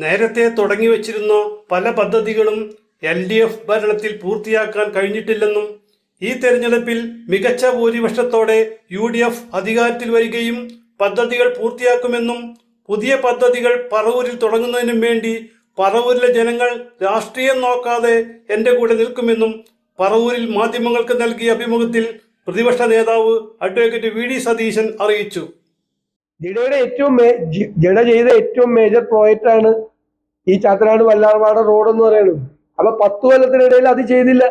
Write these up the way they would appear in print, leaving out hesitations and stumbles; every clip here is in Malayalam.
നേരത്തെ തുടങ്ങിവച്ചിരുന്ന പല പദ്ധതികളും LDF ഭരണത്തിൽ പൂർത്തിയാക്കാൻ കഴിഞ്ഞിട്ടില്ലെന്നും ഈ തെരഞ്ഞെടുപ്പിൽ മികച്ച ഭൂരിപക്ഷത്തോടെ UDF അധികാരത്തിൽ വരികയും പദ്ധതികൾ പൂർത്തിയാക്കുമെന്നും പുതിയ പദ്ധതികൾ പറവൂരിൽ തുടങ്ങുന്നതിനും വേണ്ടി പറവൂരിലെ ജനങ്ങൾ രാഷ്ട്രീയം നോക്കാതെ എൻ്റെ കൂടെ നിൽക്കുമെന്നും പറവൂരിൽ മാധ്യമങ്ങൾക്ക് നൽകിയ അഭിമുഖത്തിൽ പ്രതിപക്ഷ നേതാവ് അഡ്വക്കേറ്റ് VD സതീശൻ അറിയിച്ചു. ജഡ ചെയ്ത ഏറ്റവും മേജർ പ്രോജക്റ്റ് ആണ് ഈ ചാത്തനാട് വല്ലാർപാട റോഡ് എന്ന് പറയുന്നത്. അപ്പൊ 10 കൊല്ലത്തിനിടയിൽ അത് ചെയ്തില്ല.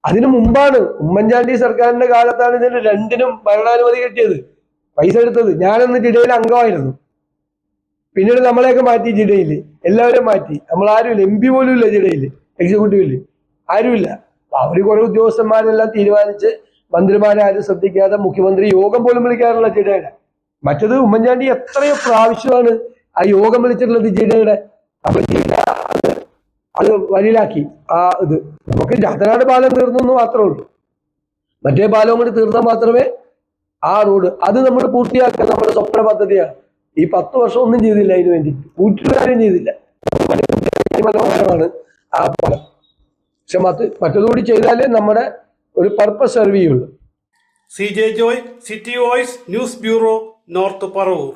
അതിനു മുമ്പാണ് ഉമ്മൻചാണ്ടി സർക്കാരിന്റെ കാലത്താണ് ഇതിന് രണ്ടിനും ഭരണാനുമതി കിട്ടിയത്, പൈസ എടുത്തത്. ഞാനന്ന് ജിഡയിൽ അംഗമായിരുന്നു. പിന്നീട് നമ്മളെയൊക്കെ മാറ്റി, ജിഡയിൽ എല്ലാവരും മാറ്റി. നമ്മൾ ആരുമില്ല, MP പോലും ഇല്ല ജിഡയിൽ, എക്സിക്യൂട്ടീവില് ആരുമില്ല. അവര് കുറെ ഉദ്യോഗസ്ഥന്മാരെല്ലാം തീരുമാനിച്ച് മന്ത്രിമാരെ ആരും ശ്രദ്ധിക്കാതെ മുഖ്യമന്ത്രി യോഗം പോലും വിളിക്കാറുള്ള ജിഡയുടെ. മറ്റത് ഉമ്മൻചാണ്ടി എത്രയോ പ്രാവശ്യമാണ് ആ യോഗം വിളിച്ചിട്ടുള്ളത് ജിഡയുടെ. അപ്പൊ അത് വലുതാക്കി. ഇത് നമുക്ക് ചാത്തനാട് പാലം തീർന്നു മാത്രമേ ഉള്ളൂ. മറ്റേ പാലവും കൂടി തീർന്നാൽ മാത്രമേ ആ റോഡ് അത് നമ്മൾ പൂർത്തിയാക്കാൻ നമ്മുടെ സ്വപ്ന പദ്ധതിയാണ്. ഈ 10 വർഷം ഒന്നും ചെയ്തില്ല, അതിന് വേണ്ടി കൂട്ടുകാരും ചെയ്തില്ല. മനോഹരമാണ് ആ പാലം. പക്ഷെ മറ്റതുകൂടി ചെയ്താലേ നമ്മുടെ ഒരു പർപ്പസ് സെർവ് ചെയ്യുള്ളൂ. CJ Joy, city voice news bureau, north Paravur.